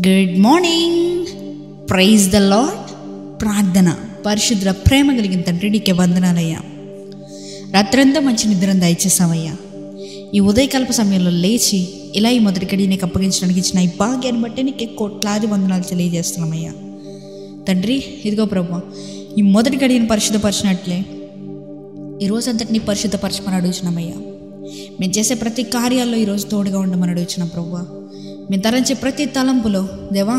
Good morning. Praise the Lord. ప్రార్థన. పరిశుద్ధ ప్రేమ కలిగిన తండ్రి, నీకే వందనాలయ్యా. రాత్రంతా మంచి నిద్రను దయచేసామయ్యా. ఈ ఉదయకాల్ప సమయంలో లేచి ఇలా ఈ మొదటి గడి నీకు అప్పగించడానికి ఇచ్చిన ఈ భాగ్యాన్ని బట్టి నీకే కోట్లాది వందనాలు తెలియజేస్తున్నామయ్యా. తండ్రి, ఇదిగో ప్రభు, ఈ మొదటి గడిని పరిశుద్ధపరిచినట్లే ఈరోజంతటిని పరిశుద్ధపరచమని అడుగుతున్నామయ్యా. మేము చేసే ప్రతి కార్యాల్లో ఈరోజు తోడుగా ఉండమని అడుగుతున్నాం ప్రభు. మేము తలంచే ప్రతి తలంపులో దేవా,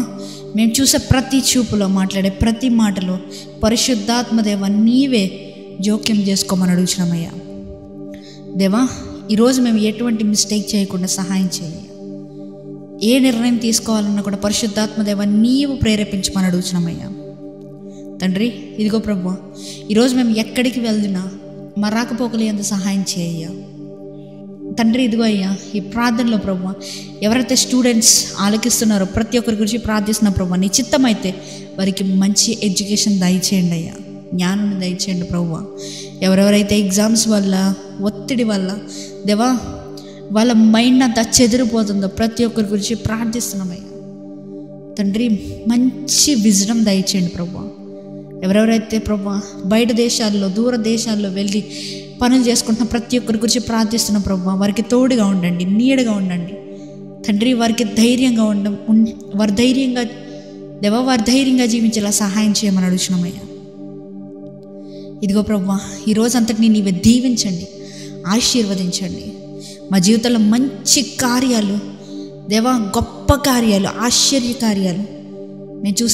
మేము చూసే ప్రతి చూపులో, మాట్లాడే ప్రతి మాటలో పరిశుద్ధాత్మ దేవా నీవే జోక్యం చేసుకోమని అడుగుతున్నామయ్యా. దేవా, ఈరోజు మేము ఎటువంటి మిస్టేక్ చేయకుండా సహాయం చేయ. ఏ నిర్ణయం తీసుకోవాలన్నా కూడా పరిశుద్ధాత్మ దేవా నీవు ప్రేరేపించమని అడుగుతున్నామయ్యా. తండ్రి, ఇదిగో ప్రభు, ఈరోజు మేము ఎక్కడికి వెళ్తున్నా మా రాకపోకలు ఎంత సహాయం చేయ. తండ్రి, ఇదిగో అయ్యా, ఈ ప్రార్థనలో ప్రభు ఎవరైతే స్టూడెంట్స్ ఆలకిస్తున్నారో ప్రతి ఒక్కరి గురించి ప్రార్థిస్తున్న ప్రభు, నీ చిత్తమైతే వారికి మంచి ఎడ్యుకేషన్ దయచేయండి అయ్యా, జ్ఞానం దయచేయండి ప్రభు. ఎవరెవరైతే ఎగ్జామ్స్ వల్ల, ఒత్తిడి వల్ల దేవా వాళ్ళ మైండ్ అంతా చెదిరిపోతుందో ప్రతి ఒక్కరి గురించి ప్రార్థిస్తున్నామయ్యా. తండ్రి, మంచి విజడం దయచేయండి ప్రభు. ఎవరెవరైతే ప్రభు బయట దేశాల్లో, దూర దేశాల్లో వెళ్ళి పనులు చేసుకుంటున్న ప్రతి ఒక్కరి గురించి ప్రార్థిస్తున్న ప్రభు, వారికి తోడుగా ఉండండి, నీడగా ఉండండి తండ్రి. వారికి ధైర్యంగా వారి ధైర్యంగా జీవించేలా సహాయం చేయమని అడుగుతున్నామయ్యా. ఇదిగో ప్రభు, ఈరోజు అంతటిని నీవే దీవించండి, ఆశీర్వదించండి. మా జీవితంలో మంచి కార్యాలు దేవా, గొప్ప కార్యాలు, ఆశ్చర్య కార్యాలు మేము చూసే